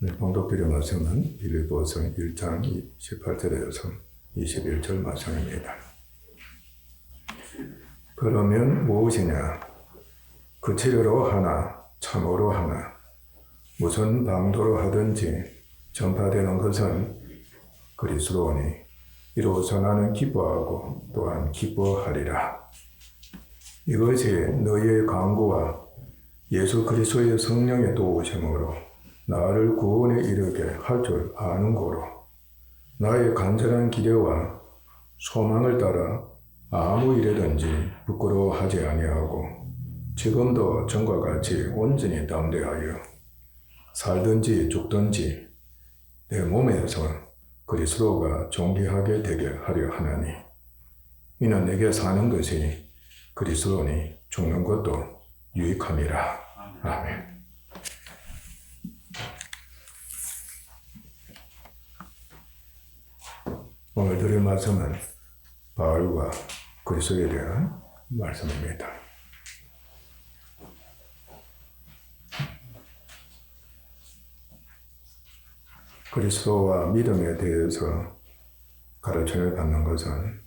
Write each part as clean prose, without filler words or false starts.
네, 봉독드릴 말씀은 빌립보서 1장 18절에서 21절 말씀입니다. 그러면 무엇이냐? 그치려로 하나, 참으로 하나, 무슨 방도로 하든지 전파되는 것은 그리스도니 이로써 나는 기뻐하고 또한 기뻐하리라. 이것이 너희의 강구와 예수 그리스도의 성령의 도우심으로 나를 구원에 이르게 할 줄 아는 고로 나의 간절한 기대와 소망을 따라 아무 일에든지 부끄러워하지 아니하고 지금도 전과 같이 온전히 담대하여 살든지 죽든지 내 몸에서 그리스도가 존귀하게 되게 하려 하나니 이는 내게 사는 것이 그리스도니 죽는 것도 유익함이라. 아멘. 오늘 드릴 말씀은 바울과 그리스도에 대한 말씀입니다. 그리스도와 믿음에 대해서 가르침을 받는 것은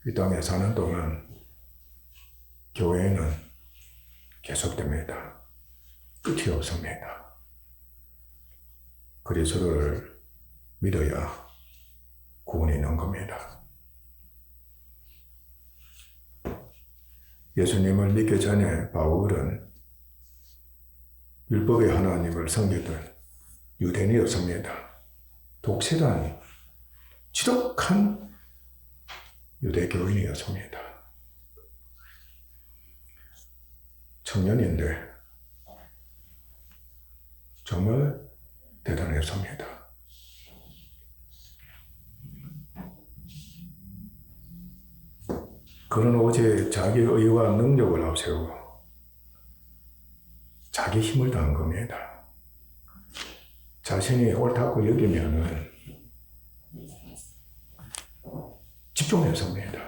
이 땅에 사는 동안 교회는 계속됩니다. 끝이 없습니다. 그리스도를 믿어야 구원이 있는 겁니다. 예수님을 믿기 전에 바울은 율법의 하나님을 섬기던 유대인이었습니다. 독실한 지독한 유대교인이었습니다. 청년인데 정말 대단했습니다. 그는 오직 자기 의와 능력을 앞세우고 자기 힘을 다한 겁니다. 자신이 옳다고 여기면은 집중했습니다.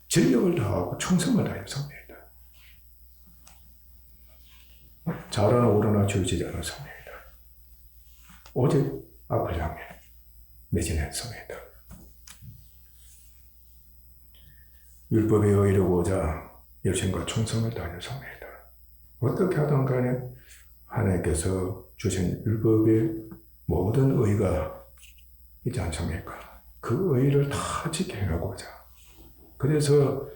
전력을 다하고 충성을 다했습니다. 잘하나 오르나 주의지 않았습니다. 오직 앞을 향해 매진했습니다. 율법에 이르고자 열심과 충성을 다했습니다. 어떻게 하든 간에 하나님께서 주신 율법의 모든 의가 있지 않습니까? 그 의를 다 지켜 행하고자. 그래서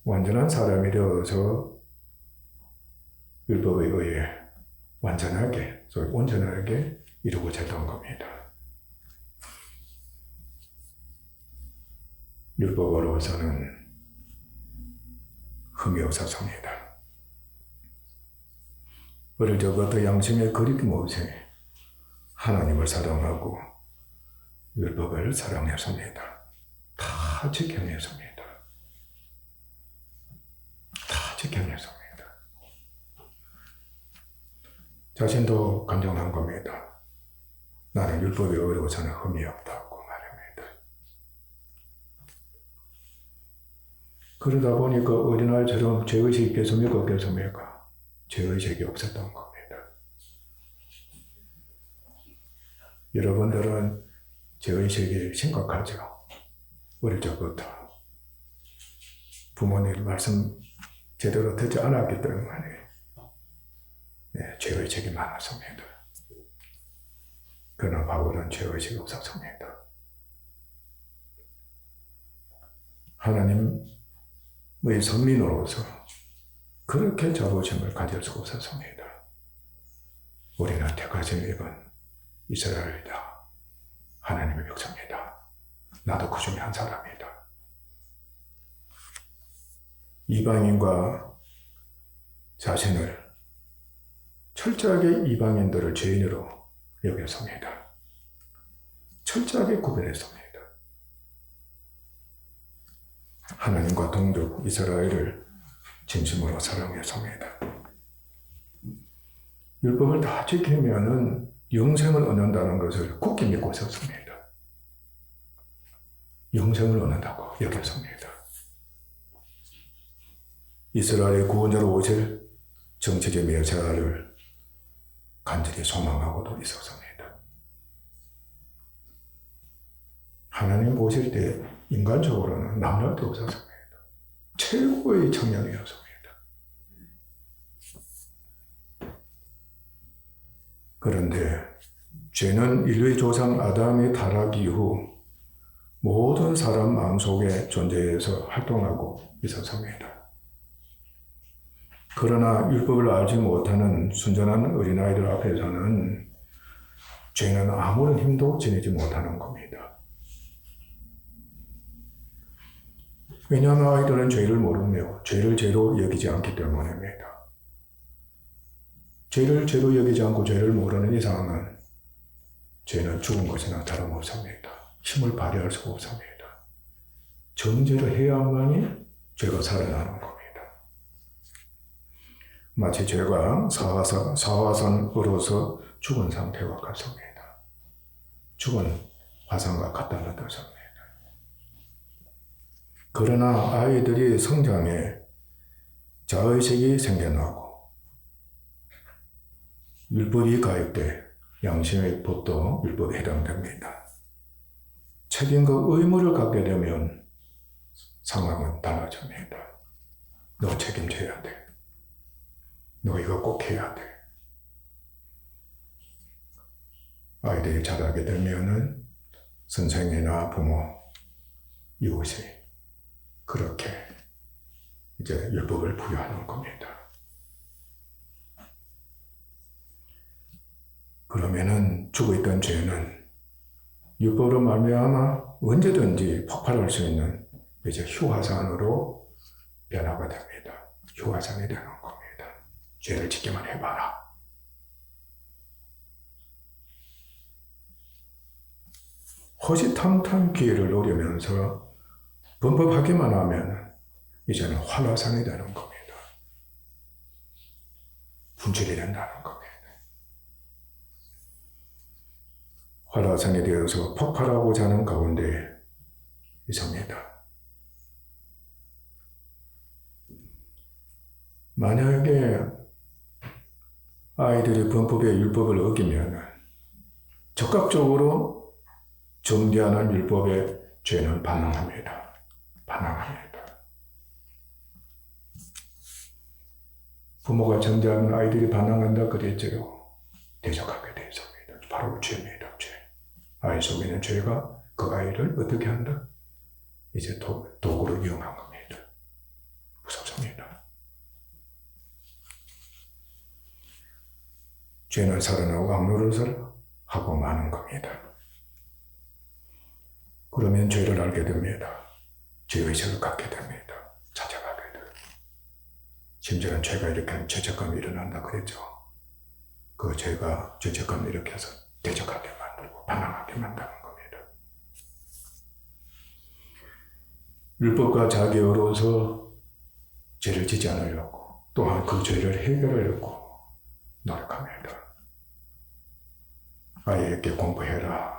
완전한 사람이 되어서 율법의 의에 완전하게, 온전하게 이루고자 했던 겁니다. 율법으로서는 흠이 없었습니다. 어릴 적부터 양심에 거리낌 없이 하나님을 사랑하고 율법을 사랑했습니다. 다 지켜냈습니다. 다 지켜냈습니다. 자신도 감정한 겁니다. 나는 율법이 어려워서는 흠이 없다고 말합니다. 그러다 보니까 어린아이처럼 죄의식이 있겠습니까? 없겠습니까? 죄의식이 없었던 겁니다. 여러분들은 죄의식이 심각하죠. 어릴 적부터 부모님 말씀 제대로 듣지 않았기 때문에 죄의식이 많았습니다. 그러나 바울은 죄의식이 없었습니다. 하나님의 선민으로서 그렇게 자부심을 가질 수 없었습니다. 우리는 택하신 입은 이스라엘이다. 하나님의 백성이다. 나도 그 중에 한 사람이다. 이방인과 자신을 철저하게 이방인들을 죄인으로 여겼습니다. 철저하게 구별했습니다. 하나님과 동족 이스라엘을 진심으로 사랑했습니다. 율법을 다 지키면은 영생을 얻는다는 것을 굳게 믿고 있었습니다. 영생을 얻는다고 여겼습니다. 이스라엘의 구원자로 오실 정치적 메시아를 간절히 소망하고도 있었습니다. 하나님 보실 때 인간적으로는 남날 데 없었습니다. 최고의 청년이었습니다. 그런데 죄는 인류의 조상 아담의 타락 이후 모든 사람 마음속에 존재해서 활동하고 있었습니다. 그러나 율법을 알지 못하는 순전한 어린아이들 앞에서는 죄는 아무런 힘도 지니지 못하는 겁니다. 왜냐하면 아이들은 죄를 모르며 죄를 죄로 여기지 않기 때문입니다. 죄를 죄로 여기지 않고 죄를 모르는 이상은 죄는 죽은 것이나 다름없습니다. 힘을 발휘할 수가 없습니다. 정죄를 해야만이 죄가 살아나는 겁니다. 마치 죄가 사화산으로서 죽은 상태와 같습니다. 죽은 화산과 같다는 뜻입니다. 그러나 아이들이 성장해 자의식이 생겨나고 율법이 가입돼 양심의 법도 율법에 해당됩니다. 책임과 의무를 갖게 되면 상황은 달라집니다. 너 책임져야 돼. 너 이거 꼭 해야 돼. 아이들이 자라게 되면은 선생이나 부모, 이웃이 그렇게 이제 율법을 부여하는 겁니다. 그러면은 죽어있던 죄는 율법으로 말미암아 언제든지 폭발할 수 있는 이제 휴화산으로 변화가 됩니다. 휴화산이 되는 겁니다. 죄를 짓기만 해봐라. 호시탐탐 기회를 노리면서 범법하기만 하면 이제는 활화산이 되는 겁니다. 분출이 된다는 겁니다. 활화산이 되어서 폭발하고자 하는 가운데 있습니다. 만약에 아이들이 범법의 율법을 어기면 적극적으로 정죄하는 율법의 죄는 반항합니다. 반항합니다. 부모가 정죄하면 아이들이 반항한다 그랬죠. 대적하게 되어 있습니다. 바로 죄입니다. 죄. 아이 속에 있는 죄가 그 아이를 어떻게 한다? 이제 도구로 이용한 겁니다. 무섭습니다. 죄는 살아나고 악노릇을 하고 마는 겁니다. 그러면 죄를 알게 됩니다. 죄의식을 갖게 됩니다. 찾아가게 돼요. 심지어는 죄가 일으키는 죄책감이 일어난다 그랬죠. 그 죄가 죄책감을 일으켜서 대적하게 만들고 반항하게 만드는 겁니다. 율법과 자기어로서 죄를 짓지 않으려고 또한 그 죄를 해결하려고 노력합니다. 아이에게 공부해라.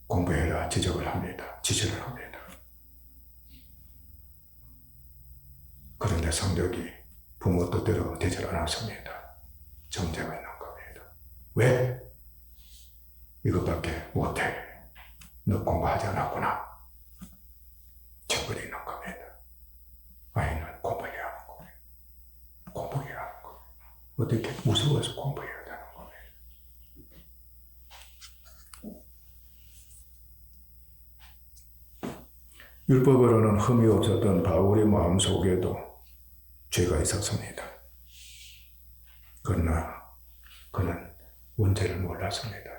공부해라. 지적을 합니다. 지시를 합니다. 그런데 성적이 부모 뜻대로 되질 않았습니다. 정죄가 있는 겁니다. 왜? 이것밖에 못해. 너 공부하지 않았구나. 정글이 있는 겁니다. 아이는 공부해야 하는 거예요. 공부해야 하는 거예요. 어떻게 무서워서 공부해야 되는 거예요. 율법으로는 흠이 없었던 바울의 마음속에도 죄가 있었습니다. 그러나 그는 원죄를 몰랐습니다.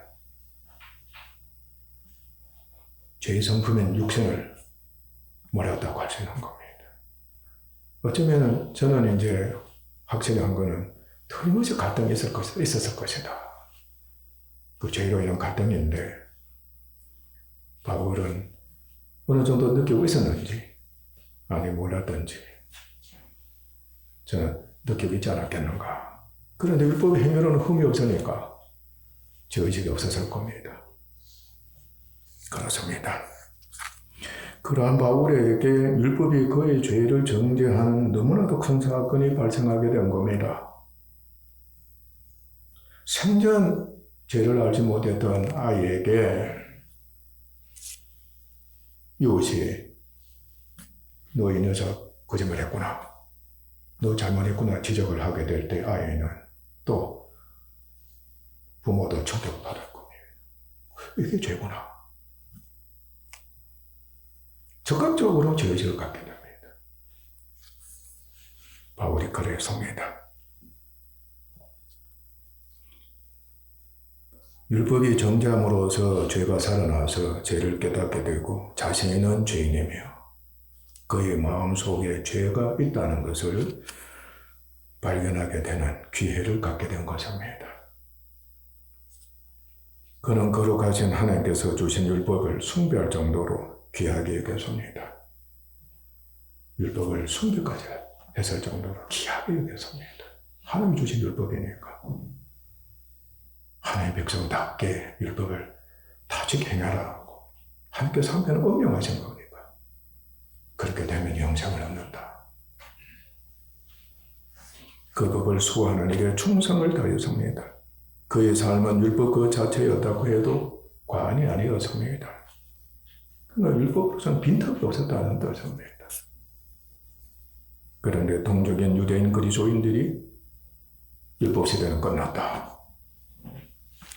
죄의 성품인 육신을 몰랐다고 할 수 있는 겁니다. 어쩌면 저는 이제 확실히 한 거는 틀림없이 갈등이 있었을 것이다. 그 죄로 인한 갈등인데 바울은 어느 정도 느끼고 있었는지 아니 몰랐던지 저는 느끼고 있지 않았겠는가. 그런데 율법의 행위로는 흠이 없으니까 죄의식이 없었을 겁니다. 그렇습니다. 그러한 바울에게 율법이 그의 죄를 정죄하는 너무나도 큰 사건이 발생하게 된 겁니다. 생전 죄를 알지 못했던 아이에게 이웃이 너 이 녀석 거짓말했구나, 너 잘못했구나 지적을 하게 될 때 아이는 또 부모도 충격받을 겁니다. 이게 죄구나. 적극적으로 죄의식을 갖게 됩니다. 바울이 그랬습니다. 율법이 정죄함으로써 죄가 살아나서 죄를 깨닫게 되고 자신은 죄인이며 그의 마음속에 죄가 있다는 것을 발견하게 되는 기회를 갖게 된 것입니다. 그는 거룩하신 하나님께서 주신 율법을 숭배할 정도로 귀하게 여겼습니다. 율법을 숭배까지 했을 정도로 귀하게 여겼습니다. 하나님 주신 율법이니까 하나님의 백성답게 율법을 다지게 행하라 하고 하나님께서 한편은 엄명하신 거니까 그렇게 되면 영생을 얻는다. 그 법을 수호하는 일에 충성을 다했습니다. 그의 삶은 율법 그 자체였다고 해도 과언이 아니었습니다. 그러니까 율법으로서는 빈틈이 없었다는 뜻입니다. 그런데 동족인 유대인 그리스도인들이 율법 시대는 끝났다.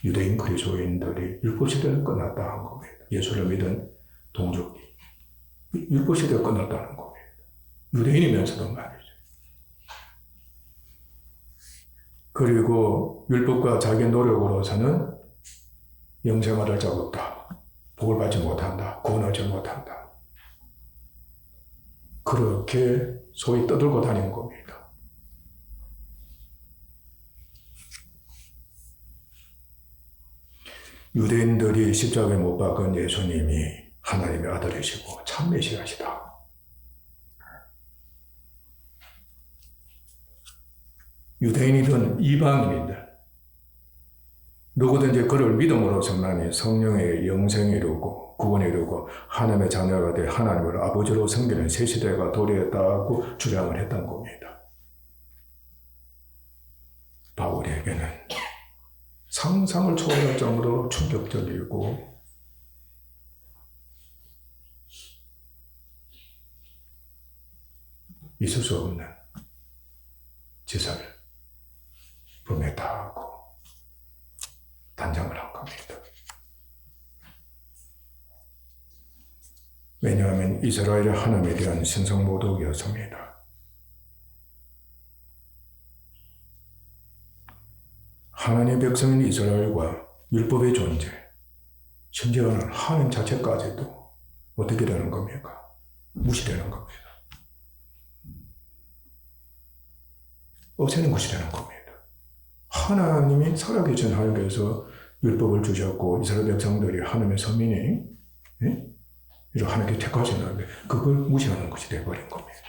유대인 그리스도인들이 율법 시대는 끝났다 한 겁니다. 예수를 믿은 동족이 율법 시대가 끝났다는 겁니다. 유대인이면서도 말이죠. 그리고 율법과 자기 노력으로서는 영생을 할 자가 없다. 복을 받지 못한다. 구원하지 못한다. 그렇게 소위 떠들고 다니는 겁니다. 유대인들이 십자가에 못 박은 예수님이 하나님의 아들이시고 참 메시아시다. 유대인이든 이방인이든 누구든지 그를 믿음으로서만이 성령의 영생에 이르고 구원에 이르고 하나님의 자녀가 돼 하나님을 아버지로 섬기는 새 시대가 도래했다고 주장을 했던 겁니다. 바울에게는 상상을 초월할 정도로 충격적이고 있을 수 없는 짓을 범했다고 단정을 한 겁니다. 왜냐하면 이스라엘의 하나님에 대한 신성모독이었습니다. 하나님의 백성인 이스라엘과 율법의 존재, 심지어는 하나님 자체까지도 어떻게 되는 겁니까? 무시되는 겁니다. 없애는 것이 되는 겁니다. 하나님이 살아계신 하나님께서 율법을 주셨고 이스라엘 백성들이 하나님의 선민이 이런 하나님께 택하셨는데 그걸 무시하는 것이 되어버린 겁니다.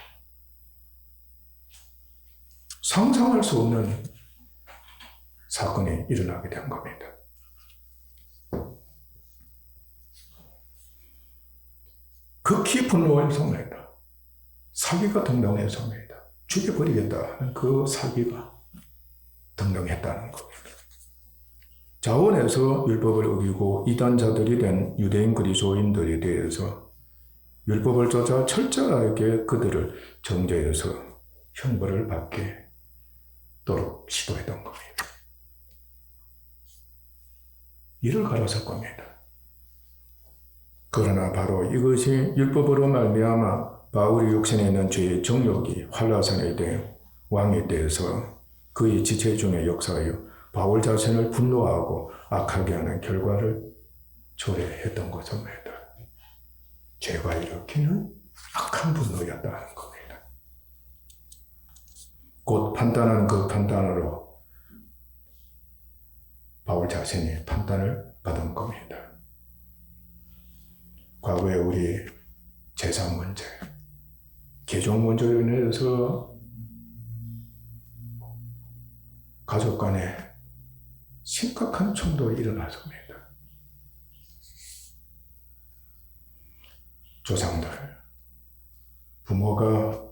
상상할 수 없는 사건이 일어나게 된 겁니다. 극히 분노했습니다. 사기가 등장했습니다. 죽여버리겠다는 그 사기가 등장했다는 겁니다. 자원에서 율법을 어기고 이단자들이 된 유대인 그리스도인들에 대해서 율법을 쫓아 철저하게 그들을 정죄해서 형벌을 받게도록 시도했던 겁니다. 이를 가렸을 겁니다. 그러나 바로 이것이 율법으로 말미암아 바울이 육신에 있는 죄의 정욕이 활라산에 대해 왕에 대해서 그의 지체 중의 역사여 바울 자신을 분노하고 악하게 하는 결과를 초래했던 것입니다. 죄가 일으키는 악한 분노였다는 겁니다. 곧 판단하는 그 판단으로 바울 자신이 판단을 받은 겁니다. 과거에 우리 재산 문제, 개종 문제로 인해서 가족 간에 심각한 충돌이 일어났습니다. 조상들, 부모가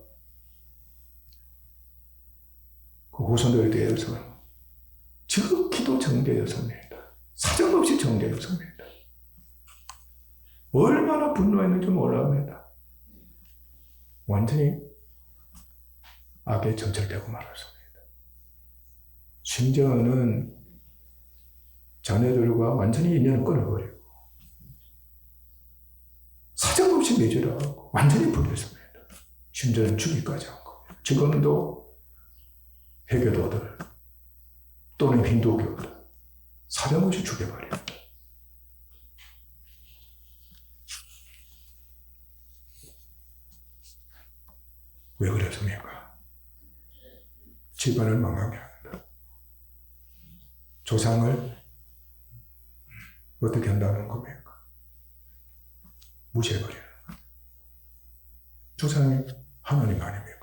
그 후손들에 대해서 지극히도 정죄였습니다. 사정없이 정죄였습니다. 얼마나 분노했는지 몰라합니다. 완전히 악에 점철되고 말았습니다. 심지어는 자녀들과 완전히 인연을 끊어버리고 사정없이 매질을 하고 완전히 버렸습니다. 심지어는 죽이까지 한 겁니다. 지금도 해교도들 또는 힌두교들 사정없이 죽여버립니다. 왜 그랬습니까? 집안을 망하게 합니다. 조상을 어떻게 한다는 겁니까? 무시해버리는 거예요. 조상이 하나님 아닙니까?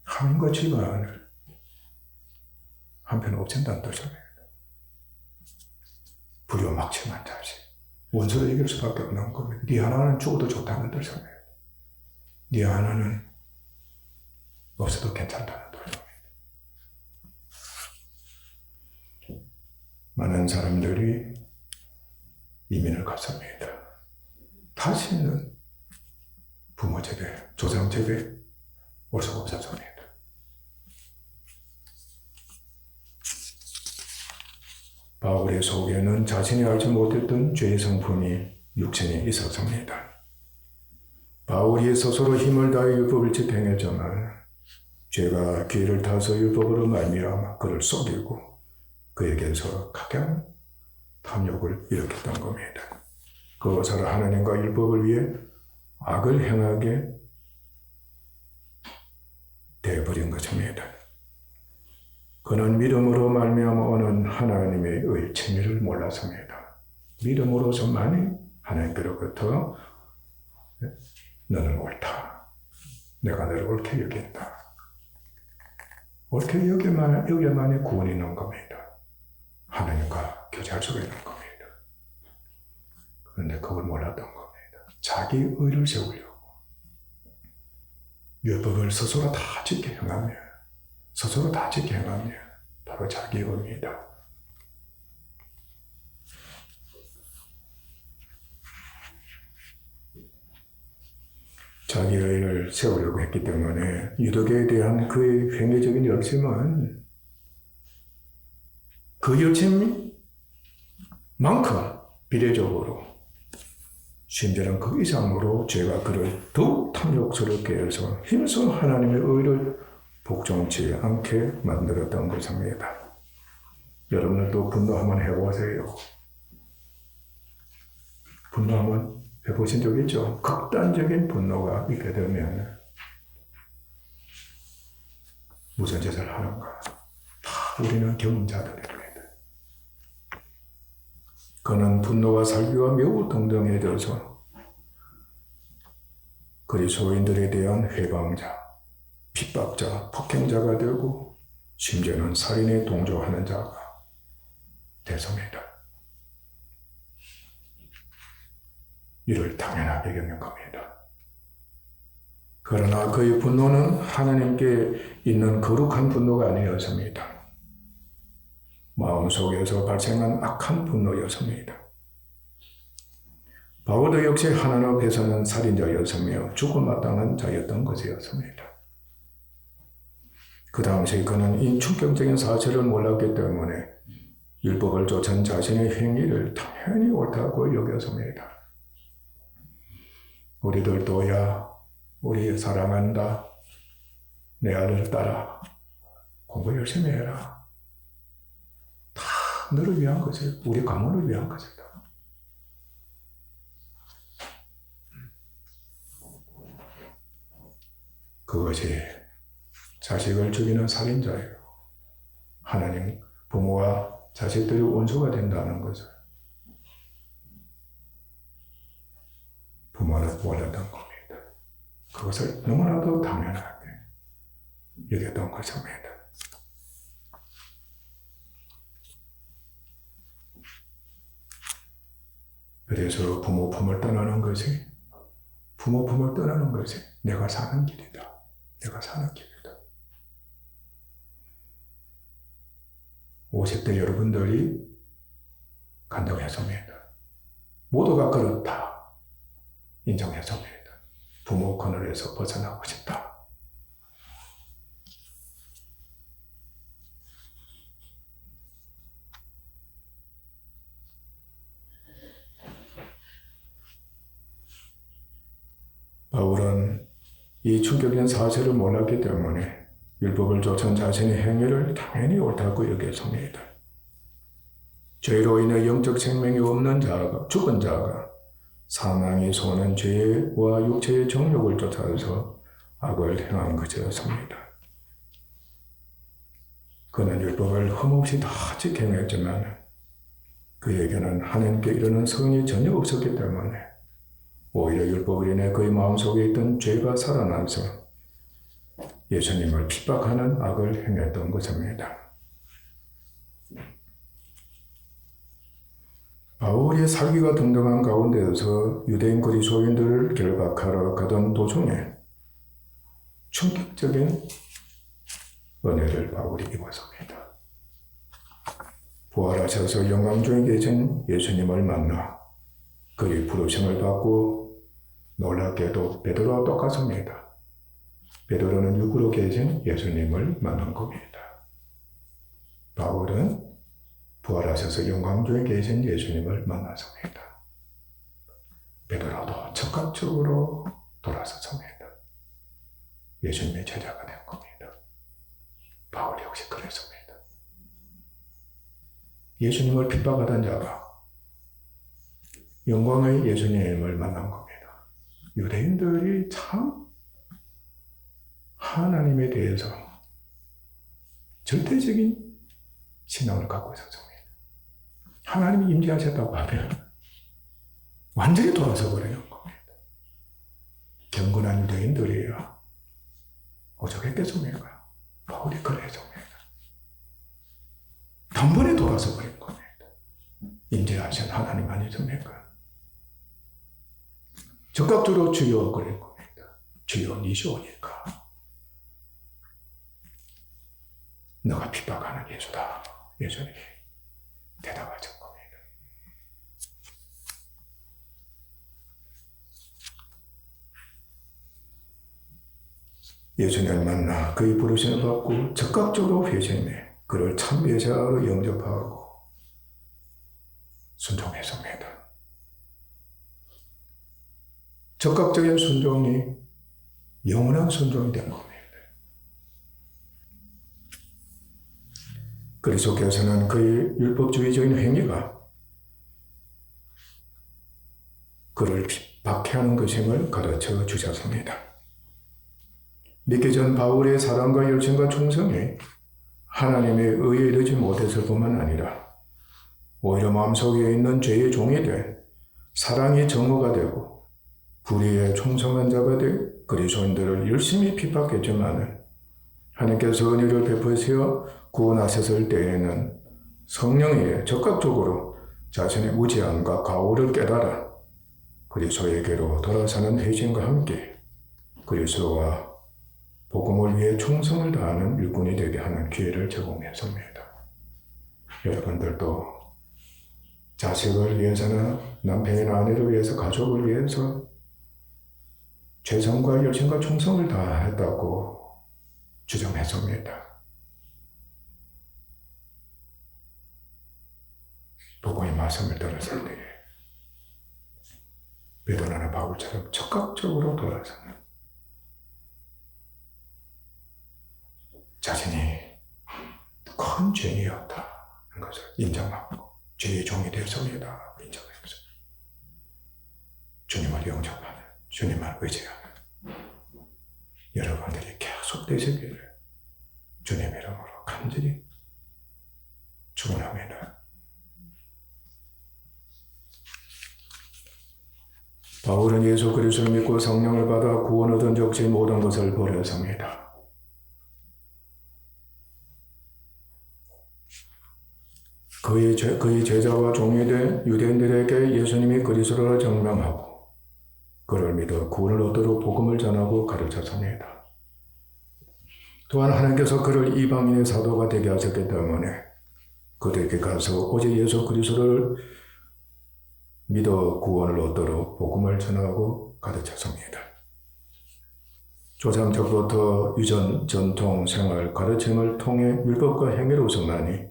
하나님과 집안을 한편 없앤다는 뜻입니다. 불효막심한 자식. 원수를 이길 수밖에 없는 겁니다. 네 하나는 죽어도 좋다는 뜻입니다. 네 하나는 없어도 괜찮다는 뜻입니다. 많은 사람들이 이민을 갔습니다. 다시는 부모 집에, 조상 집에 올 수가 없었습니다. 바울의 속에는 자신이 알지 못했던 죄의 성품이 육신에 있었습니다. 바울이 스스로 힘을 다해 율법을 집행했지만 죄가 귀를 타서 율법으로 말미암아 그를 속이고 그에게서 각양 탐욕을 일으켰던 겁니다. 그것을 하나님과 율법을 위해 악을 행하게 되어버린 것입니다. 그는 믿음으로 말미암아 오는 하나님의 의 진리를 몰랐습니다. 믿음으로서만이 하나님께로부터 너는 옳다. 내가 너를 옳게 여긴다. 옳게 여기만이 구원이 있는 겁니다. 하나님과 교제할 수가 있는 겁니다. 그런데 그걸 몰랐던 겁니다. 자기 의를 세우려고 율법을 스스로 다 지켜 행하며 바로 자기 의입니다. 자기 의를 세우려고 했기 때문에 유독에 대한 그의 획기적인 열심은 그 열심만큼 비례적으로 심지어는 그 이상으로 죄가 그를 더욱 탐욕스럽게 해서 힘써 하나님의 의를 복종치 않게 만들었던 것입니다. 여러분들도 분노 한번 해보세요. 분노 한번 해보신 적 있죠? 극단적인 분노가 있게 되면 무슨 짓을 하는가? 다 우리는 경험자들입니다. 그는 분노와 살기가 매우 등등해져서 그리스도인들에 대한 회방자, 핍박자, 폭행자가 되고 심지어는 살인에 동조하는 자가 됐습니다. 이를 당연하게 여기는 겁니다. 그러나 그의 분노는 하나님께 있는 거룩한 분노가 아니었습니다. 마음속에서 발생한 악한 분노였습니다. 바울도 역시 하나님 앞에서는 살인자였으며 죽음마땅한 자였던 것이었습니다. 그 당시 그는 이 충격적인 사실을 몰랐기 때문에 율법을 쫓은 자신의 행위를 당연히 옳다고 여겼습니다. 우리들도야 우리 사랑한다. 내 아들을 따라 공부 열심히 해라. 다 너를 위한 것이에요. 우리 가문을 위한 것이다. 그것이 자식을 죽이는 살인자예요. 하나님, 부모와 자식들이 원수가 된다는 것을 부모는 몰랐던 겁니다. 그것을 너무나도 당연하게 여겼던 것입니다. 그래서 부모 품을 떠나는 것이 내가 사는 길이다. 내가 사는 길이다. 50대 여러분들이 간증했습니다. 모두가 그렇다 인정했습니다. 부모 그늘에서 벗어나고 싶다. 바울은 이 충격적인 사실을 몰랐기 때문에 율법을 쫓은 자신의 행위를 당연히 옳다고 여겼습니다. 죄로 인해 영적 생명이 없는 자가, 죽은 자가 사망이 소원한 죄와 육체의 정욕을 쫓아서 악을 행한 것이었습니다. 그는 율법을 흠없이 다 지켜냈지만 그에게는 하나님께 이르는 성이 전혀 없었기 때문에 오히려 율법을 인해 그의 마음속에 있던 죄가 살아나서 예수님을 핍박하는 악을 행했던 것입니다. 바울이 사기가 등등한 가운데에서 유대인 그리스도인들을 결박하러 가던 도중에 충격적인 은혜를 바울이 입었습니다. 부활하셔서 영광 중에 계신 예수님을 만나 그의 부르심을 받고 놀랍게도 베드로와 똑같습니다. 베드로는 육으로 계신 예수님을 만난 겁니다. 바울은 부활하셔서 영광 중에 계신 예수님을 만났습니다. 베드로도 즉각적으로 돌아섰습니다. 예수님의 제자가 된 겁니다. 바울 역시 그랬습니다. 예수님을 핍박하던 자가 영광의 예수님을 만난 겁니다. 유대인들이 참 하나님에 대해서 절대적인 신앙을 갖고 있었습니다. 하나님이 임재하셨다고 하면 완전히 돌아서 버리는 겁니다. 경건한 유대인들이야 오죽했겠습니까? 바울이 그랬습니다. 단번에 돌아서 버린 겁니다. 임재하신 하나님 아니십니까? 적극적으로 주여 그런 겁니다. 주여 니시오니까 너가 핍박하는 예수다. 예수님이 대답하신 겁니다. 예수님을 만나 그의 부르심을 받고 적극적으로 회심해 그를 참 메시아로 영접하고 순종했습니다. 적극적인 순종이 영원한 순종이 된 겁니다. 그리스도께서는 그의 율법주의적인 행위가 그를 박해하는 것임을 가르쳐 주셨습니다. 믿기 전 바울의 사랑과 열심과 충성이 하나님의 의에 이르지 못했을 뿐만 아니라 오히려 마음속에 있는 죄의 종이 돼 사랑이 정오가 되고 불의에 충성한 자가 돼 그리스도인들을 열심히 핍박했지만 하나님께서 은혜를 베푸시어 구원하셨을 때에는 성령이 적극적으로 자신의 무지함과 가오를 깨달아 그리스도에게로 돌아서는 회심과 함께 그리스도와 복음을 위해 충성을 다하는 일꾼이 되게 하는 기회를 제공했습니다. 여러분들도 자식을 위해서나 남편이나 아내를 위해서 가족을 위해서 최선과 열심과 충성을 다했다고 주장했습니다. 복음의 말씀을 들었을 때에 베드로나 바울처럼 적극적으로 돌아서는 자신이 큰 죄인이었다는 것을 인정하고 죄의 종이 되었습니다. 인정했습니다. 주님을 영접하는, 주님을 의지하는 여러분들이 계속 되시기를 주님 이름으로 간절히 축원합니다. 바울은 예수 그리스도를 믿고 성령을 받아 구원 얻은 적지 모든 것을 버렸습니다. 그의 제자와 종이 된 유대인들에게 예수님이 그리스도를 증명하고 그를 믿어 구원을 얻도록 복음을 전하고 가르쳤습니다. 또한 하나님께서 그를 이방인의 사도가 되게 하셨기 때문에 그들에게 가서 오직 예수 그리스도를 믿어 구원을 얻도록 복음을 전하고 가르쳤습니다. 조상적부터 유전, 전통, 생활, 가르침을 통해 율법과 행위로서만이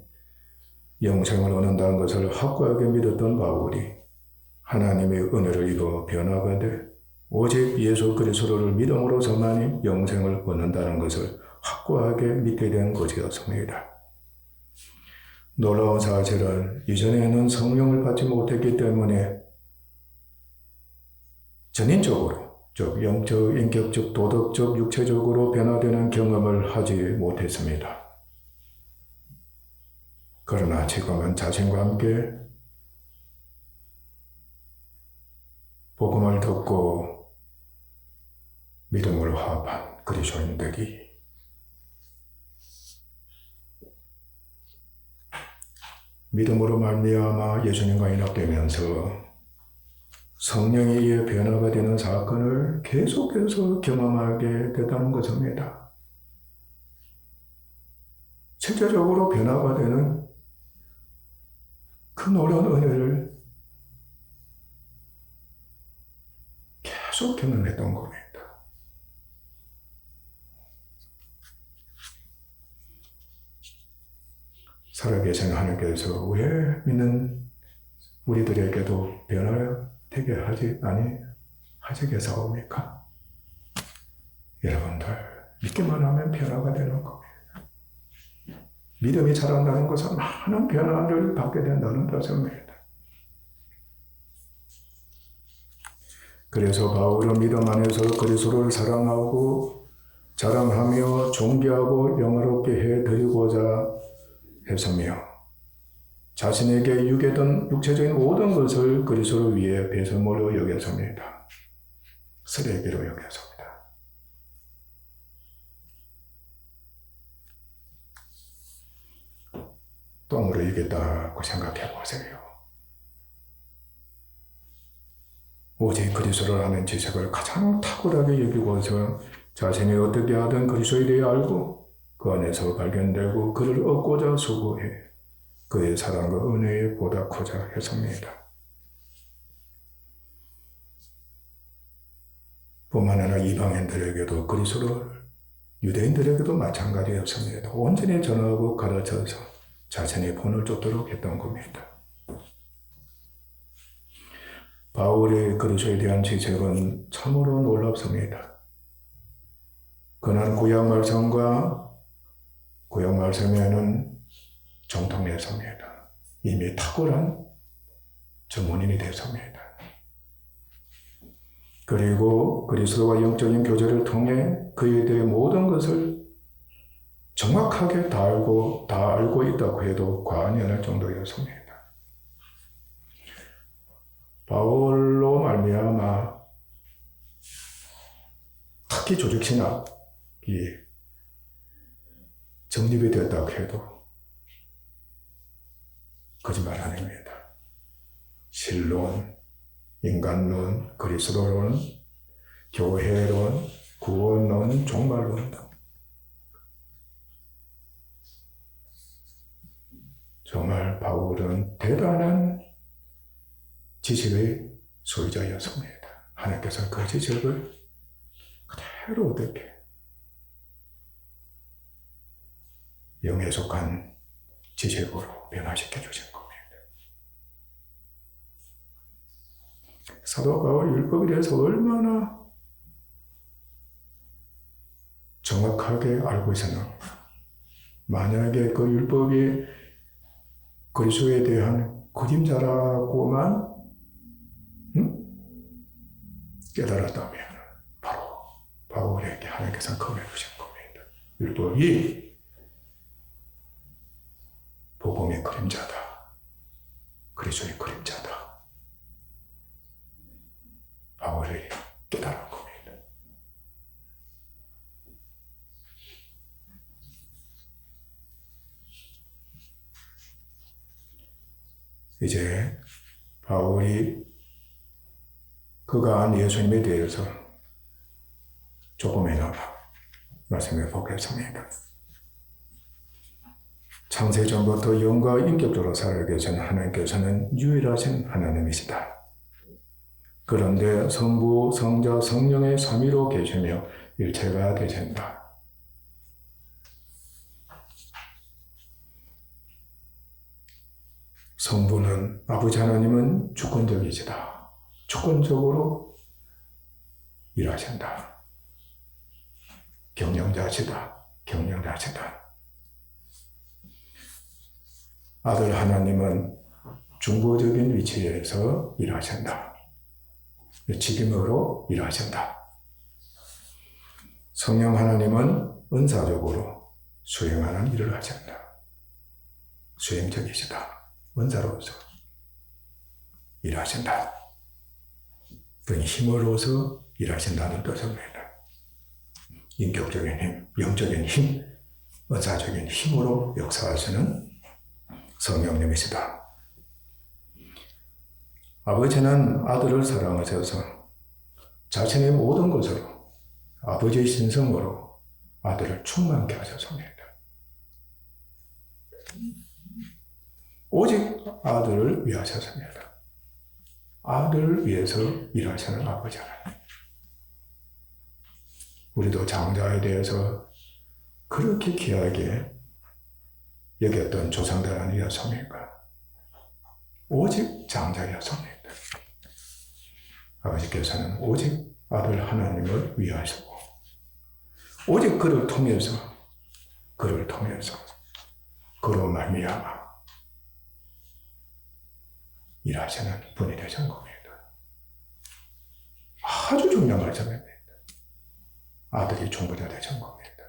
영생을 얻는다는 것을 확고하게 믿었던 바울이 하나님의 은혜를 입어 변화가되 오직 예수 그리스도를 믿음으로서만이 영생을 얻는다는 것을 확고하게 믿게 된 것이었습니다. 놀라운 사실은 이전에는 성령을 받지 못했기 때문에 전인적으로, 즉 영적, 인격적, 도덕적, 육체적으로 변화되는 경험을 하지 못했습니다. 그러나 지금은 자신과 함께 복음을 듣고 믿음을 화합한 그리스도인들이 믿음으로 말미암아 예수님과 연합되면서 성령에 의해 변화가 되는 사건을 계속해서 경험하게 됐다는 것입니다. 실제적으로 변화가 되는 그 놀라운 은혜를 계속 경험했던 겁니다. 살아계신 하나님께서 왜 믿는 우리들에게도 변화되게 하시겠사옵니까? 여러분들, 믿기만 하면 변화가 되는 겁니다. 믿음이 자란다는 것은 많은 변화를 받게 된다는 뜻입니다. 그래서 바울은 믿음 안에서 그리스도를 사랑하고 자랑하며 존귀하고 영화롭게 해드리고자 했으며 자신에게 유괴된 육체적인 모든 것을 그리스도를 위해 배설물로 여겼습니다. 쓰레기로 여겼습니다. 똥으로 이겼다고 생각해 보세요. 오직 그리스도를 아는 지식을 가장 탁월하게 여기고서 자신이 어떻게 하든 그리스도에 대해 알고 그 안에서 발견되고 그를 얻고자 수고해 그의 사랑과 은혜에 보답하고자 했습니다. 뿐만 아니라 이방인들에게도 그리스도를 유대인들에게도 마찬가지였습니다. 온전히 전하고 가르쳐서 자신의 본을 쫓도록 했던 겁니다. 바울의 그리스도에 대한 지식은 참으로 놀랍습니다. 그는 구약 말씀에는 정통했습니다. 이미 탁월한 전문인이 됐습니다. 그리고 그리스도와 영적인 교제를 통해 그에 대해 모든 것을 정확하게 다 알고 있다고 해도 과언이 아닐 정도였습니다. 바울로 말미암아 특히 조직신학이 정립이 되었다고 해도 거짓말 아닙니다. 신론, 인간론, 그리스도론, 교회론, 구원론, 종말론 등 정말 바울은 대단한 지식의 소유자였습니다. 하나님께서 그 지식을 그대로 어떻게 영에 속한 지식으로 변화시켜 주신 겁니다. 사도 바울 율법에 대해서 얼마나 정확하게 알고 있었는가. 만약에 그 율법이 그리스도에 대한 그림자라고만 깨달았다면 바로 바울에게 하나님께서 검해 주신 겁니다. 율법이 복음의 그림자다. 그리스도의 그림자다. 바울이 깨달은 겁니다. 이제 바울이 그가 안 예수님에 대해서 조금이나마 말씀해 보겠습니다. 창세전부터 영과 인격적으로 살아계신 하나님께서는 유일하신 하나님이시다. 그런데 성부, 성자, 성령의 삼위로 계시며 일체가 되신다. 성부는 아버지 하나님은 주권적이시다. 주권적으로 일하신다. 경영자시다. 경영자시다. 아들 하나님은 중보적인 위치에서 일하신다. 책임으로 일하신다. 성령 하나님은 은사적으로 수행하는 일을 하신다. 수행적이시다. 은사로서 일하신다. 그러니 힘으로서 일하신다는 뜻입니다. 인격적인 힘, 영적인 힘, 은사적인 힘으로 역사하시는 성령님이시다. 아버지는 아들을 사랑하셔서 자신의 모든 것으로 아버지의 신성으로 아들을 충만케 하셨습니다. 오직 아들을 위하셨습니다. 아들을 위해서 일하시는 아버지 하나님. 우리도 장자에 대해서 그렇게 귀하게 여겼던 조상들 아니었습니까? 오직 장자였습니다. 아버지께서는 오직 아들 하나님을 위하시고 오직 그를 통해서 그로 말미암아 일하시는 분이 되신 겁니다. 아주 중요한 말씀입니다. 아들이 중보자 되신 겁니다.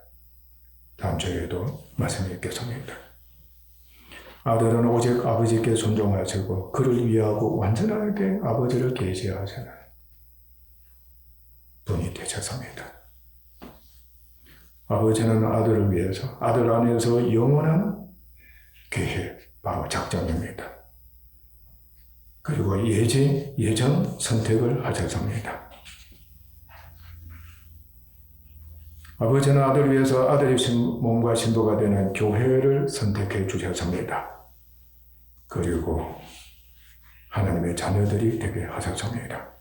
다음 주에도 말씀이 있겠습니다. 아들은 오직 아버지께 순종하시고 그를 위하고 완전하게 아버지를 계시하시는 분이 되셨습니다. 아버지는 아들을 위해서 아들 안에서 영원한 계획, 바로 작정입니다. 그리고 예전 선택을 하셨습니다. 아버지는 아들을 위해서 아들의 몸과 신부가 되는 교회를 선택해 주셨습니다. 그리고 하나님의 자녀들이 되게 하셨습니다.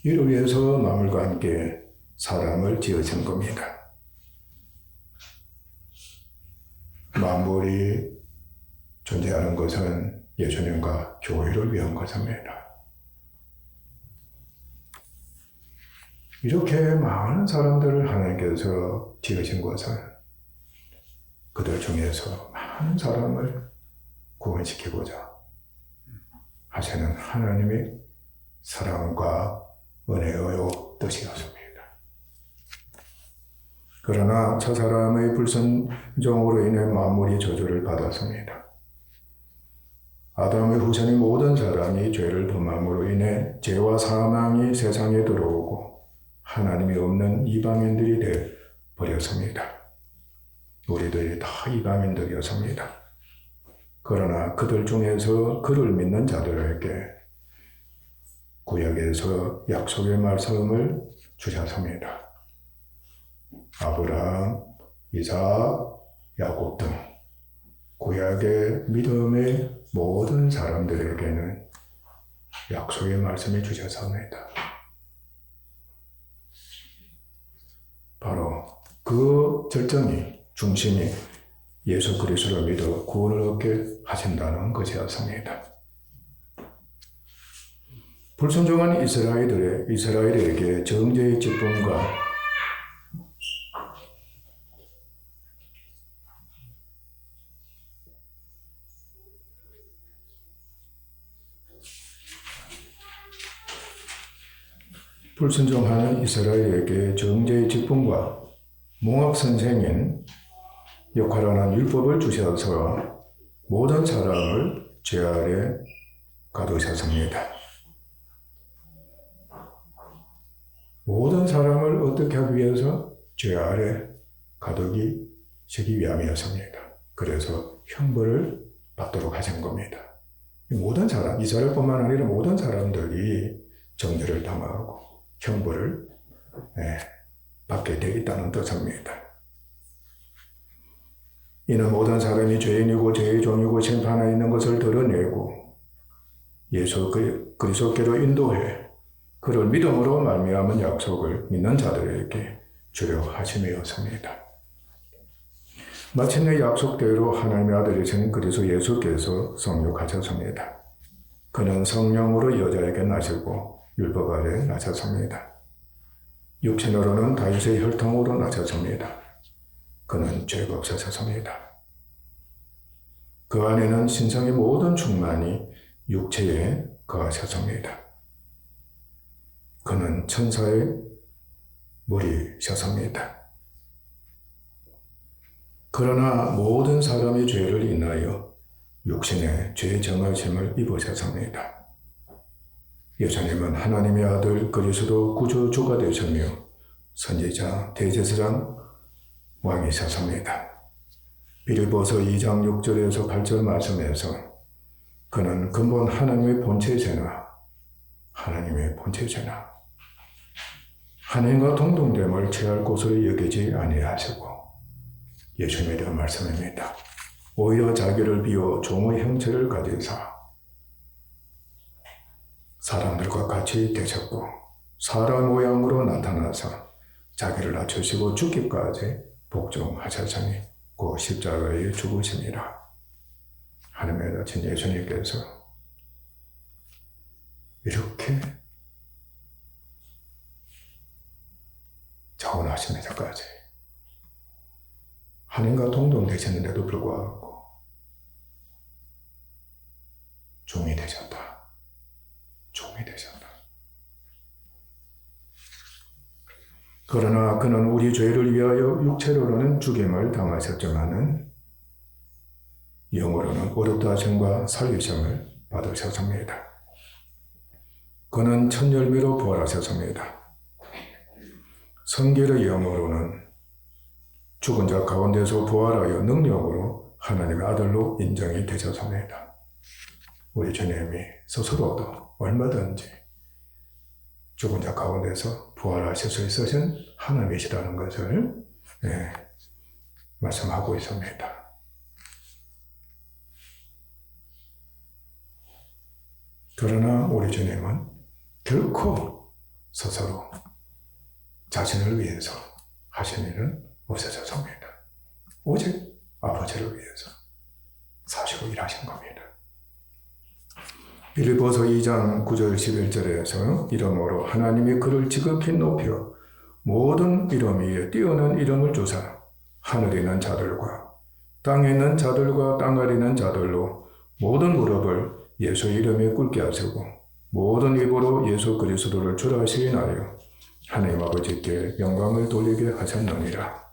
이를 위해서 만물과 함께 사람을 지으신 겁니다. 만물이 존재하는 것은 예수님과 교회를 위한 것입니다. 이렇게 많은 사람들을 하나님께서 지으신 것은 그들 중에서 많은 사람을 구원시키고자 하시는 하나님의 사랑과 은혜의 뜻이었습니다. 그러나 저 사람의 불순종으로 인해 만물이 저주를 받았습니다. 아담의 후손의 모든 사람이 죄를 범함으로 인해 죄와 사망이 세상에 들어오고 하나님이 없는 이방인들이 되어 버렸습니다. 우리들이 다 이방인들이었습니다. 그러나 그들 중에서 그를 믿는 자들에게 구약에서 약속의 말씀을 주셨습니다. 아브라함, 이삭, 야곱 등 구약의 믿음의 모든 사람들에게는 약속의 말씀을 주셨습니다. 바로 그 절정이, 중심이 예수 그리스도를 믿어 구원을 얻게 하신다는 것이었습니다. 불순종한 이스라엘에게 정죄의 직분과 불순종하는 이스라엘에게 정죄의 직분과 몽학 선생인 역할하는 율법을 주셔서 모든 사람을 죄 아래 가두셨습니다. 모든 사람을 어떻게 하기 위해서 죄 아래 가두시기 위함이었습니다. 그래서 형벌을 받도록 하신 겁니다. 모든 사람, 이스라엘뿐만 아니라 모든 사람들이 정죄를 당하고 형벌을 받게 되어 있다는 뜻입니다. 이는 모든 사람이 죄인이고 죄의 종이고 심판에 있는 것을 드러내고 예수 그리스도께로 인도해 그를 믿음으로 말미암은 약속을 믿는 자들에게 주려 하심이었습니다. 마침내 약속대로 하나님의 아들이신 그리스도 예수께서 성육하셨습니다. 그는 성령으로 여자에게 나시고 율법 아래 나셨습니다. 육신으로는 다윗의 혈통으로 나셨습니다. 그는 죄가 없으셨습니다. 그 안에는 신성의 모든 충만이 육체에 거하셨습니다. 그는 천사의 머리셨습니다. 그러나 모든 사람의 죄를 인하여 육신의 죄 정하심을 입으셨습니다. 예수님은 하나님의 아들 그리스도 구주주가 되셨며 선지자 대제사장 왕이셨습니다. 빌립보서 2장 6절에서 8절 말씀에서 그는 근본 하나님의 본체시나 하나님과 동등됨을 취할 곳으로 여기지 아니하시고 예수님에 대한 말씀입니다. 오히려 자기를 비워 종의 형체를 가지사 사람들과 같이 되셨고 사람 모양으로 나타나서 자기를 낮추시고 죽기까지 복종하셨으니 그 십자가에 죽으심이라. 하나님의 아친 예수님께서 이렇게 자원하시면서까지 하나님과 동등되셨는데도 불구하고 종이 되셨다. 그러나 그는 우리 죄를 위하여 육체로는 죽임을 당하셨지만은 영으로는 어렵다 하심과 살리심을 받으셨습니다. 그는 첫 열매로 부활하셨습니다. 성결의 영으로는 죽은 자 가운데서 부활하여 능력으로 하나님의 아들로 인정이 되셨습니다. 우리 주님이 스스로도 얼마든지 죽은 자 가운데서 부활하실 수 있으신 하나님이시라는 것을 말씀하고 있습니다. 그러나 우리 주님은 결코 스스로 자신을 위해서 하신 일은 없으셨습니다. 오직 아버지를 위해서 사시고 일하신 겁니다. 빌립보서 2장 9절 11절에서 이름으로 하나님이 그를 지극히 높여 모든 이름 위에 뛰어난 이름을 주사 하늘에 있는 자들과 땅에 있는 자들과 땅 아래 있는 자들로 모든 무릎을 예수의 이름에 꿇게 하시고 모든 입으로 예수 그리스도를 주라 시인하여 하나님 아버지께 영광을 돌리게 하셨느니라.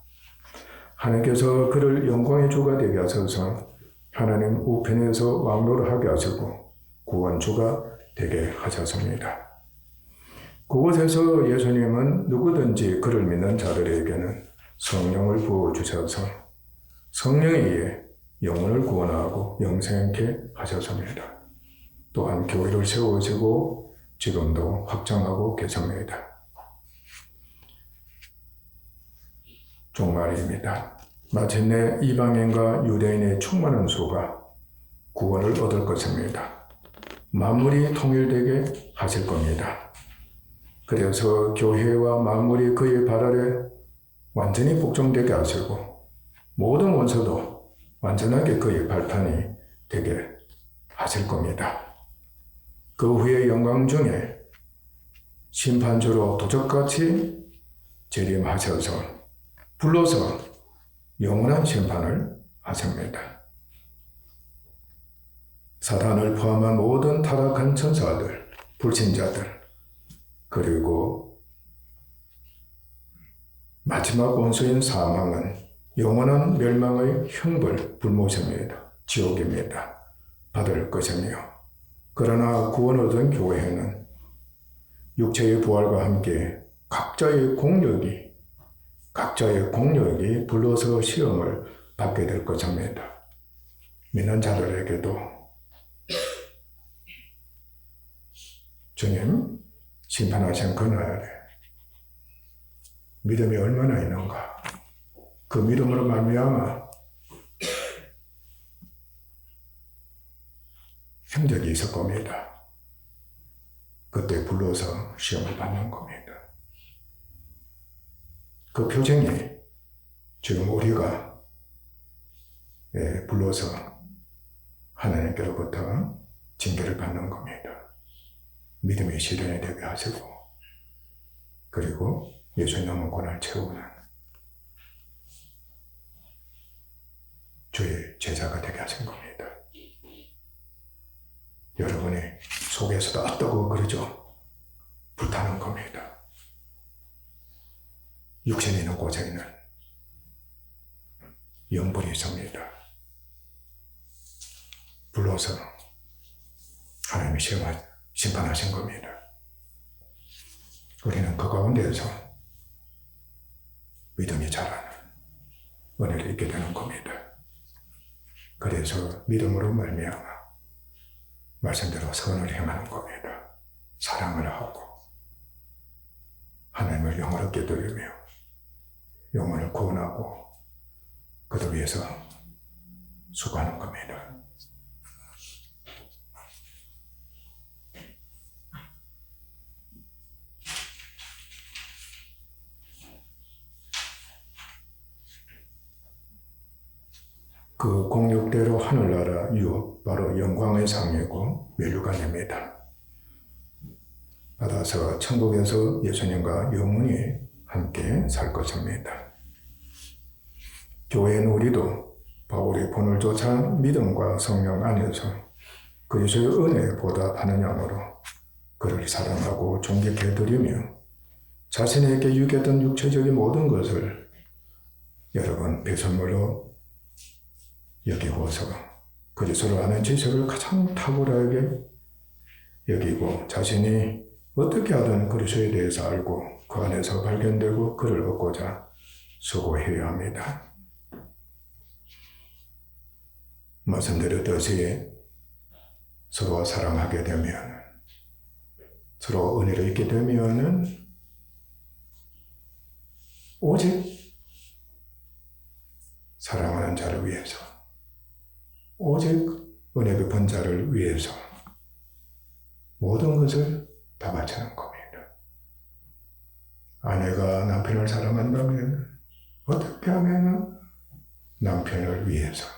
하나님께서 그를 영광의 주가 되게 하셔서 하나님 우편에서 왕노를 하게 하시고 구원주가 되게 하셨습니다. 그곳에서 예수님은 누구든지 그를 믿는 자들에게는 성령을 부어주셔서 성령에 의해 영혼을 구원하고 영생케 하셨습니다. 또한 교회를 세우시고 지금도 확장하고 계십니다. 종말입니다. 마침내 이방인과 유대인의 충만한 수가 구원을 얻을 것입니다. 만물이 통일되게 하실 겁니다. 그래서 교회와 만물이 그의 발 아래 완전히 복종되게 하시고 모든 원수도 완전하게 그의 발판이 되게 하실 겁니다. 그 후에 영광 중에 심판주로 도적같이 재림하셔서 불러서 영원한 심판을 하십니다. 사단을 포함한 모든 타락한 천사들, 불신자들, 그리고 마지막 원수인 사망은 영원한 멸망의 형벌, 불모십니다. 지옥입니다. 받을 것이며 그러나 구원 얻은 교회는 육체의 부활과 함께 각자의 공력이 불러서 시험을 받게 될 것입니다. 믿는 자들에게도 주님 심판하신 그날에 믿음이 얼마나 있는가, 그 믿음으로 말미암아 행적이 있을 겁니다. 그때 불러서 시험을 받는 겁니다. 그 표정이 지금 우리가 불러서 하나님께로부터 징계를 받는 겁니다. 믿음의 실현이 되게 하시고, 그리고 예수의 영혼권을 채우는 주의 제자가 되게 하신 겁니다. 여러분이 속에서도 어떠고 그러죠? 불타는 겁니다. 육신이 있는 곳에는 영분이 있습니다. 불러서 하나님이 심판하신 겁니다. 우리는 그 가운데에서 믿음이 자라는 은혜를 잊게 되는 겁니다. 그래서 믿음으로 말미암아 말씀대로 선을 행하는 겁니다. 사랑을 하고 하나님을 영원하게 드리며 영혼을 구원하고 그들 위해서 수고하는 겁니다. 그 공육대로 하늘나라 유업, 바로 영광의 상이고 면류가 됩니다. 받아서 천국에서 예수님과 영원히 함께 살 것입니다. 교회는 우리도 바울의 본을 쫓아 믿음과 성령 안에서 그리스도의 은혜에 보답하는 양으로 그를 사랑하고 존경해드리며 자신에게 유익했던 육체적인 모든 것을 여러분 배설물로 여기고서 그리스도를 아는 지식을 가장 탁월하게 여기고 자신이 어떻게 하든 그리스도에 대해서 알고 그 안에서 발견되고 그를 얻고자 수고해야 합니다. 말씀드렸듯이 서로 사랑하게 되면 서로 은혜를 잊게 되면은 오직 사랑하는 자를 위해서 오직 은혜 베푼 자를 위해서 모든 것을 다 바치는 겁니다. 아내가 남편을 사랑한다면 어떻게 하면 남편을 위해서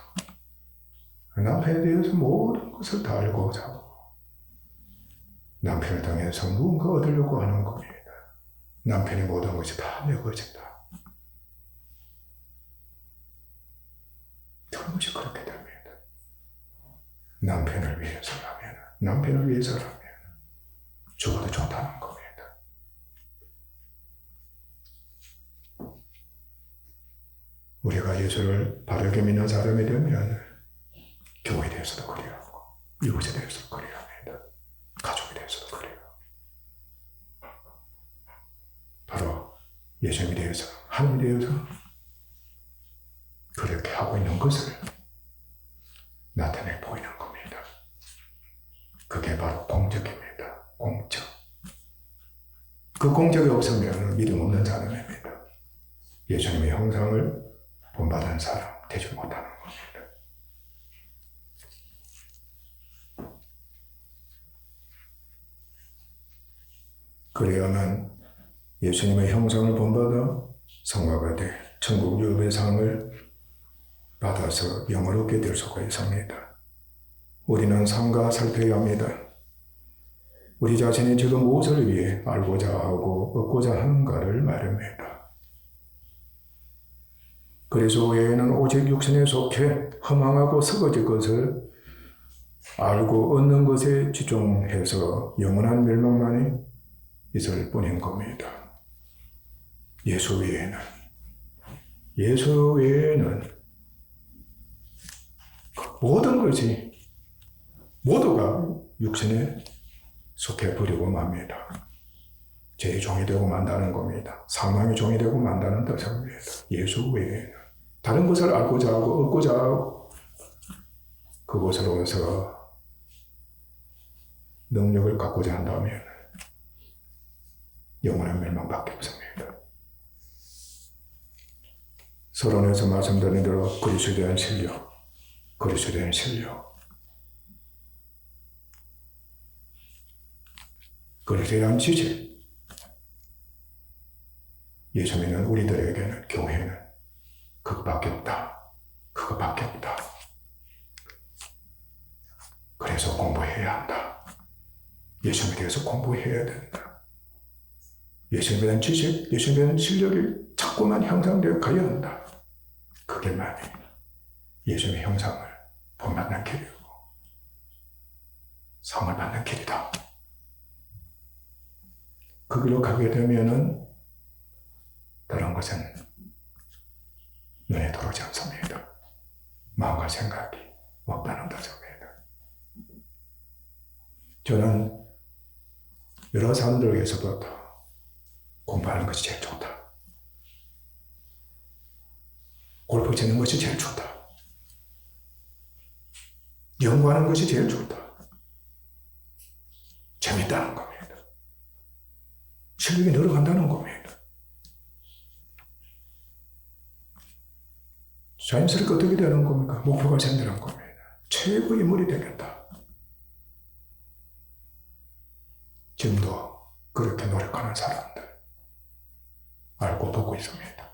남편에 대해서 모든 것을 다 알고자 하고 남편을 통해서 무언가 얻으려고 하는 겁니다. 남편의 모든 것이 다 내 것이다. 틀림없이 그렇게 됩니다. 남편을 위해서라면 죽어도 좋다는 겁니다. 우리가 예수를 바르게 믿는 사람이 되면 교회에 대해서도 그리하고 이웃에 대해서도 그리합니다. 가족에 대해서도 그래요. 바로 예수님에 대해서 하나님에 대해서 그렇게 하고 있는 것을 나타내 보이는 겁니다. 그게 바로 공적입니다. 공적. 그 공적이 없으면 믿음 없는 사람입니다. 예수님의 형상을 본받은 사람 되지 못하는 겁니다. 그래야만 예수님의 형상을 본받아 성화가 돼 천국 유업의 상을 받아서 영원롭게 될 수가 있습니다. 우리는 삶과 살펴야 합니다. 우리 자신이 지금 무엇을 위해 알고자 하고 얻고자 하는가를 말합니다. 그래서 외에는 오직 육신에 속해 허망하고 썩어질 것을 알고 얻는 것에 집중해서 영원한 멸망만이 있을 뿐인 겁니다. 예수 외에는 모든 것이 모두가 육신에 속해 버리고 맙니다. 죄의 종이 되고 만다는 겁니다. 사망의 종이 되고 만다는 뜻입니다. 예수 외에는 다른 것을 알고자 하고 얻고자 하고 그곳으로서 능력을 갖고자 한다면 영원한 멸망밖에 없습니다. 서론에서 말씀드린 대로 그리스도에 대한 신뢰 그리스도에 대한 지식. 예수 믿는 우리들에게는, 교회는 그것밖에 없다. 그것밖에 없다. 그래서 공부해야 한다. 예수님에 대해서 공부해야 된다. 예수님에 대한 지식, 예수님에 대한 실력이 자꾸만 향상되어 가야 한다. 그게만이 예수님의 형상을 본받는 길이고 상을 받는 길이다. 그 길로 가게 되면은 다른 것은 눈에 들어오지 않습니다. 마음과 생각이 없다는 것입니다. 저는 여러 사람들에게서부터 공부하는 것이 제일 좋다. 골프 치는 것이 제일 좋다. 연구하는 것이 제일 좋다. 재밌다는 겁니다. 실력이 늘어간다는 겁니다. 자연스럽게 어떻게 되는 겁니까? 목표가 생기는 겁니다. 최고의 인물이 되겠다. 지금도 그렇게 노력하는 사람들 알고 보고 있습니다.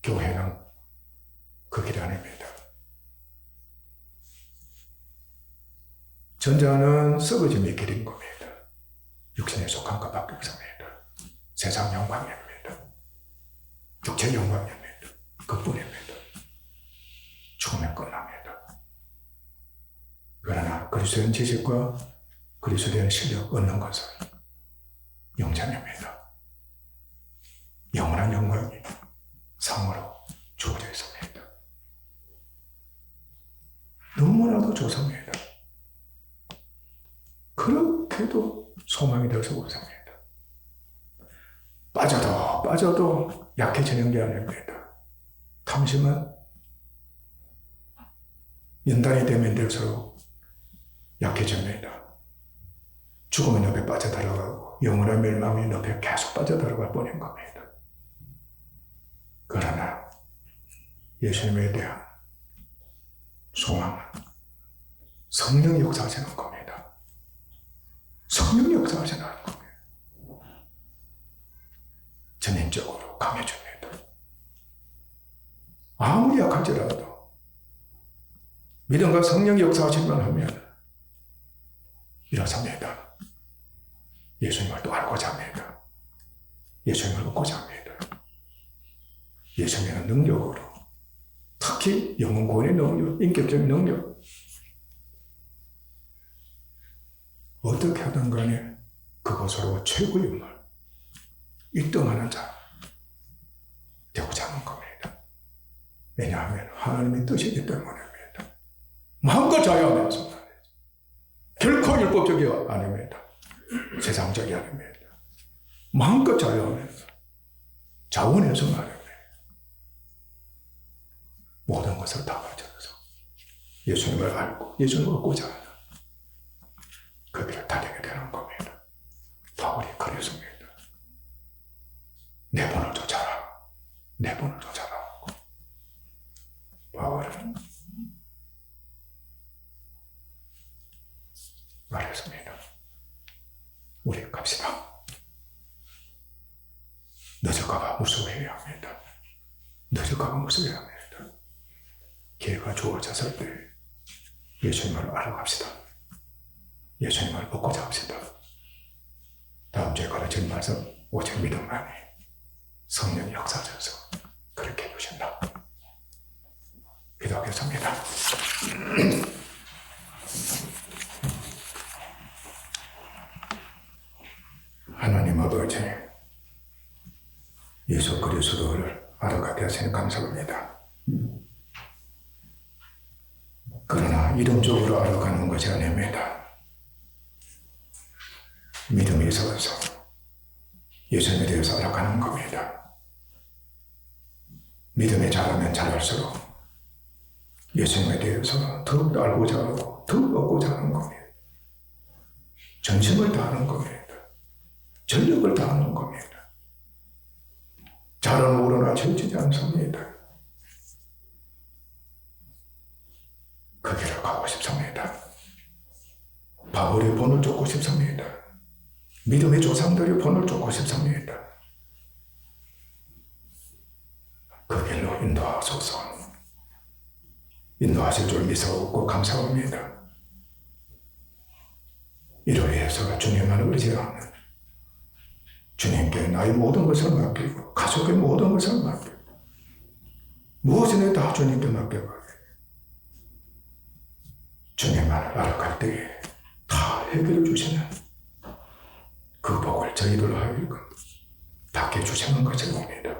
교회는 그 길이 아닙니다. 전자는 썩어짐의 길인 겁니다. 육신에 속한 것밖에 없습니다. 세상 영광입니다. 육체 영광입니다. 그뿐입니다. 죽으면 끝납니다. 그러나 그리스도에 대한 지식과 그리스도에 대한 실력 얻는 것은 영생입니다. 영원한 영광이 상으로 주어져 있습니다. 너무나도 좋습니다. 그렇게도 소망이 되어서 없습니다. 빠져도 약해지는 게 아닙니다. 탐심은 연단이 되면 될수록 약해집니다. 죽음의 늪에 빠져들어가고 영원한 멸망의 늪에 계속 빠져들어갈 뻔인 겁니다. 그러나 예수님에 대한 소망은 성령이 역사하시는 겁니다. 성령이 역사하시는 겁니다. 전인적으로 강해집니다. 아무리 약할지라도 믿음과 성령이 역사하시기만 하면 일어섭니다. 예수님을 또 알고자 합니다. 예수님을 얻고자 합니다. 예수님의 능력으로, 특히 영혼 구원의 능력, 인격적인 능력, 어떻게 하든 간에 그것으로 최고의 인물, 1등하는 자 되고자 하는 겁니다. 왜냐하면 하나님의 뜻이기 때문입니다. 마음껏 자유하면서 결코 율법적이 아닙니다. 세상적이 아닙니다. 마음껏 자유하면서 자원해서 말입니다. 모든 것을 다 바쳐서 예수님을 알고 예수님을 얻고자 하는 그 길을 달리게 되는 겁니다. 바울이 그랬습니다. 내 본을 쫓아라. 내 본을 쫓아라. 바울은 말했습니다. 우리 갑시다. 늦을까봐 무서워해야 합니다. 늦을까봐 무서워해야 합니다. 기회가 주어졌을 때 예수님을 알아갑시다. 예수님을 얻고자 합시다. 다음 주에 가르칠 말씀 오직 믿음만이 성령이 역사하셔서 그렇게 해주신다. 기도하겠습니다. 하나님 아버지, 예수 그리스도를 알아가게 하시니 감사합니다. 그러나 이론적으로 알아가는 것이 아닙니다. 믿음이 있어서 예수님에 대해서 알아가는 겁니다. 믿음이 자라면 자랄수록 예수님에 대해서 더욱 알고자 하고 더욱 얻고자 하는 겁니다. 전심을 다하는 겁니다. 전력을 다하는 겁니다. 잘은 오르나 지치지 않습니다. 그 길을 가고 싶습니다. 바울이 본을 쫓고 싶습니다. 믿음의 조상들이 본을 쫓고 싶습니다. 그 길로 인도하소서. 인도하실 줄 믿사옵고 감사합니다. 이를 위해서 주님만 의지하는 주님께 나의 모든 것을 맡기고 가족의 모든 것을 맡기고 무엇이든 다 주님께 맡겨버려. 주님만 알아갈 때에 다 해결해 주시는 그 복을 저희들 하여금 닿게 주시는 것입니다.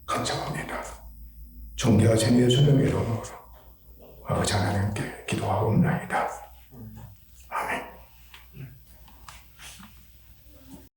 감사합니다. 존귀하신 예수님의 이름으로 아버지 하나님께 기도하옵나이다.